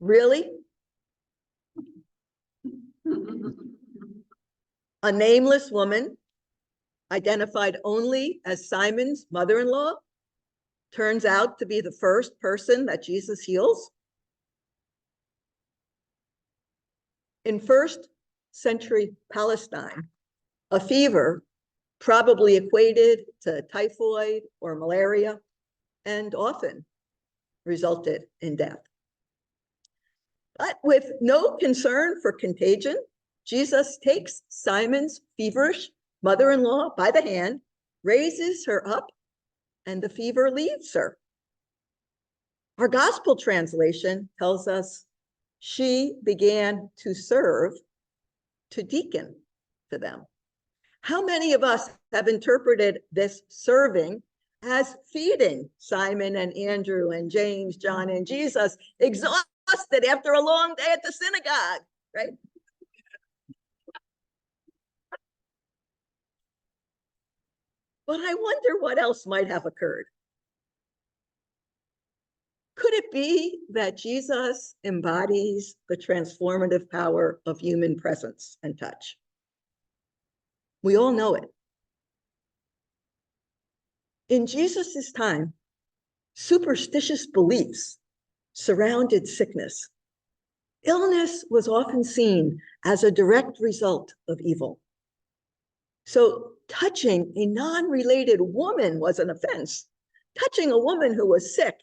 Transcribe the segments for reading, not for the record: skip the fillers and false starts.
Really? A nameless woman, identified only as Simon's mother-in-law, turns out to be the first person that Jesus heals? In first century Palestine, a fever probably equated to typhoid or malaria and often resulted in death. But with no concern for contagion, Jesus takes Simon's feverish mother-in-law by the hand, raises her up, and the fever leaves her. Our gospel translation tells us she began to serve, to deacon to them. How many of us have interpreted this serving as feeding Simon and Andrew and James, John, and Jesus, exhausted after a long day at the synagogue, right? But I wonder what else might have occurred. Could it be that Jesus embodies the transformative power of human presence and touch? We all know it. In Jesus's time, superstitious beliefs surrounded sickness. Illness was often seen as a direct result of evil. So touching a non-related woman was an offense. Touching a woman who was sick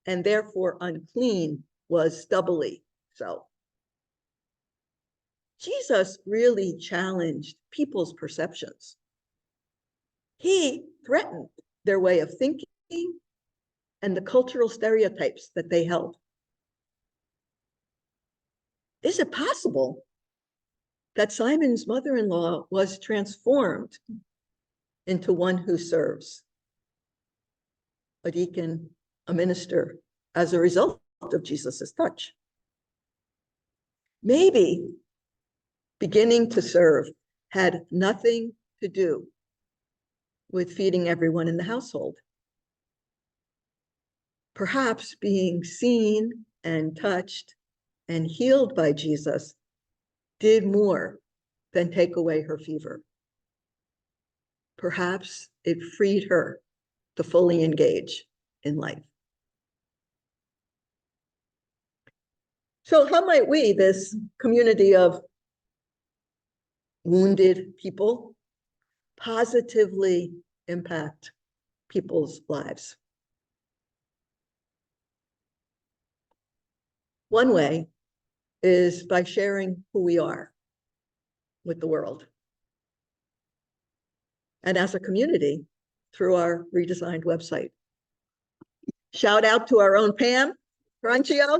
and therefore unclean was doubly so. Jesus really challenged people's perceptions. He threatened their way of thinking and the cultural stereotypes that they held. Is it possible that Simon's mother-in-law was transformed into one who serves, a deacon, a minister, as a result of Jesus's touch? Maybe beginning to serve had nothing to do with feeding everyone in the household. Perhaps being seen and touched and healed by Jesus did more than take away her fever. Perhaps it freed her to fully engage in life. So how might we, this community of wounded people, positively impact people's lives? One way is by sharing who we are with the world. And as a community, through our redesigned website. Shout out to our own Pam Francio,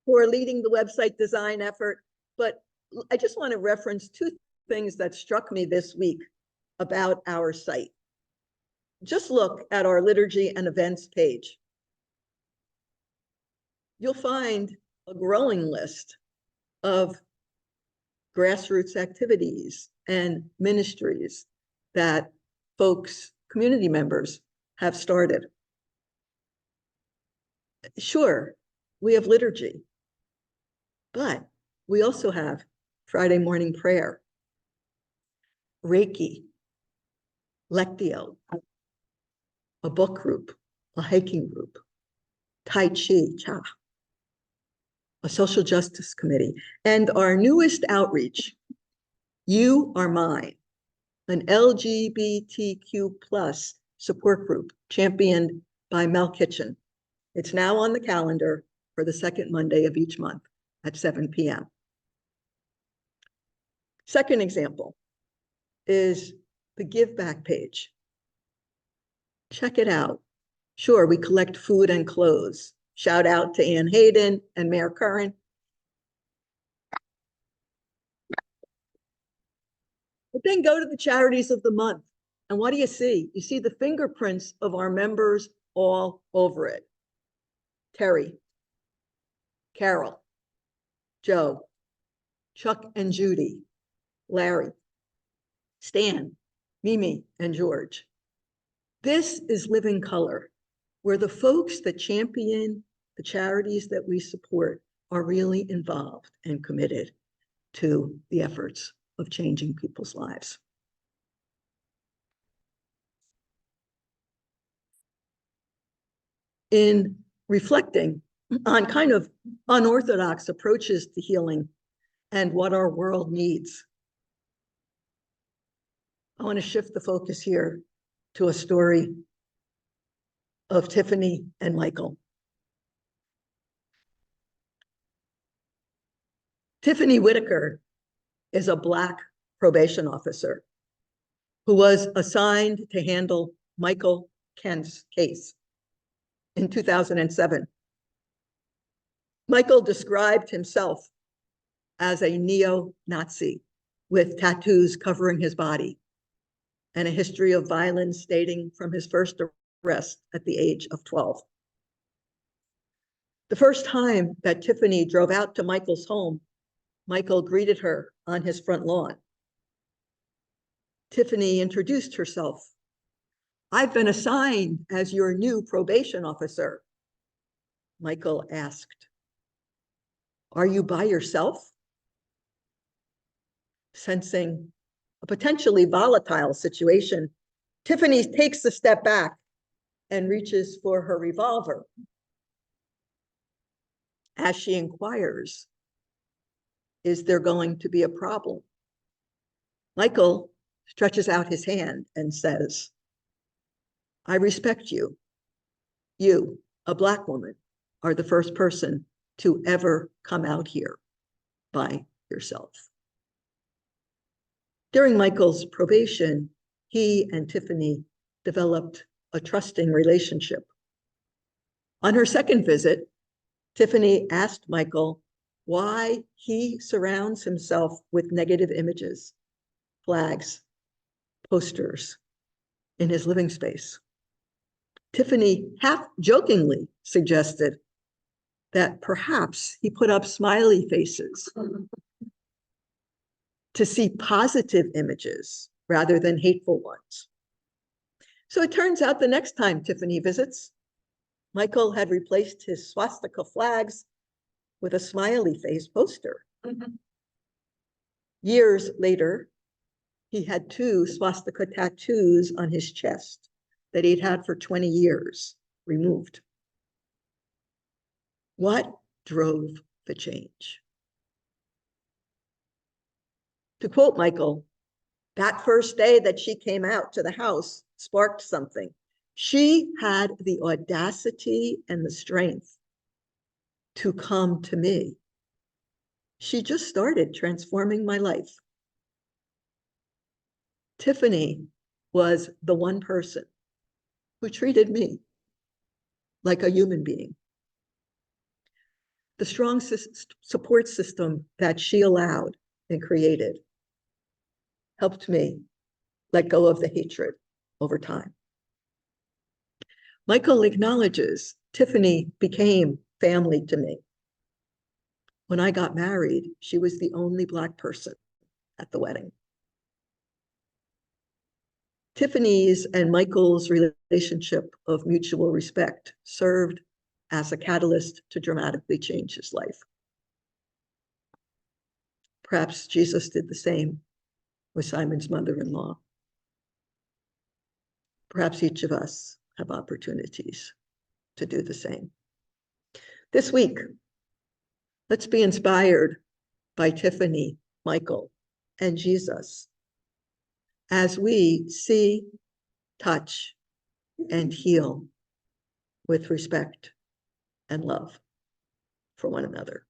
who are leading the website design effort. But I just want to reference two things that struck me this week about our site. Just look at our liturgy and events page. You'll find a growing list of grassroots activities and ministries that folks, community members, have started. Sure, we have liturgy, but we also have Friday morning prayer, Reiki, Lectio, a book group, a hiking group, Tai Chi, Cha, a social justice committee, and our newest outreach, You Are Mine, an LGBTQ+ support group championed by Mel Kitchen. It's now on the calendar for the second Monday of each month at 7 p.m. Second example is the Give Back page. Check it out. Sure, we collect food and clothes. Shout out to Ann Hayden and Mayor Curran. But then go to the charities of the month. And what do you see? You see the fingerprints of our members all over it. Terry, Carol, Joe, Chuck and Judy, Larry, Stan, Mimi, and George. This is living color. where the folks that champion the charities that we support are really involved and committed to the efforts of changing people's lives. In reflecting on kind of unorthodox approaches to healing and what our world needs, I want to shift the focus here to a story of Tiffany and Michael. Tiffany Whitaker is a Black probation officer who was assigned to handle Michael Kent's case in 2007. Michael described himself as a neo-Nazi with tattoos covering his body and a history of violence dating from his first arrest at the age of 12. The first time that Tiffany drove out to Michael's home, Michael greeted her on his front lawn. Tiffany introduced herself. "I've been assigned as your new probation officer." Michael asked, "Are you by yourself?" Sensing a potentially volatile situation, Tiffany takes a step back and reaches for her revolver. As she inquires, "Is there going to be a problem?" Michael stretches out his hand and says, "I respect you. You, a Black woman, are the first person to ever come out here by yourself." During Michael's probation, he and Tiffany developed a trusting relationship. On her second visit, Tiffany asked Michael why he surrounds himself with negative images, flags, posters in his living space. Tiffany half jokingly suggested that perhaps he put up smiley faces to see positive images rather than hateful ones. So it turns out the next time Tiffany visits, Michael had replaced his swastika flags with a smiley face poster. Years later, he had 2 swastika tattoos on his chest that he'd had for 20 years removed. What drove the change? To quote Michael, "That first day that she came out to the house sparked something. She had the audacity and the strength to come to me. She just started transforming my life." Tiffany was the one person who treated me like a human being. The strong support system that she allowed and created helped me let go of the hatred over time. Michael acknowledges Tiffany became family to me. When I got married, she was the only Black person at the wedding. Tiffany's and Michael's relationship of mutual respect served as a catalyst to dramatically change his life. Perhaps Jesus did the same with Simon's mother-in-law. Perhaps each of us have opportunities to do the same. This week, let's be inspired by Tiffany, Michael, and Jesus as we see, touch, and heal with respect and love for one another.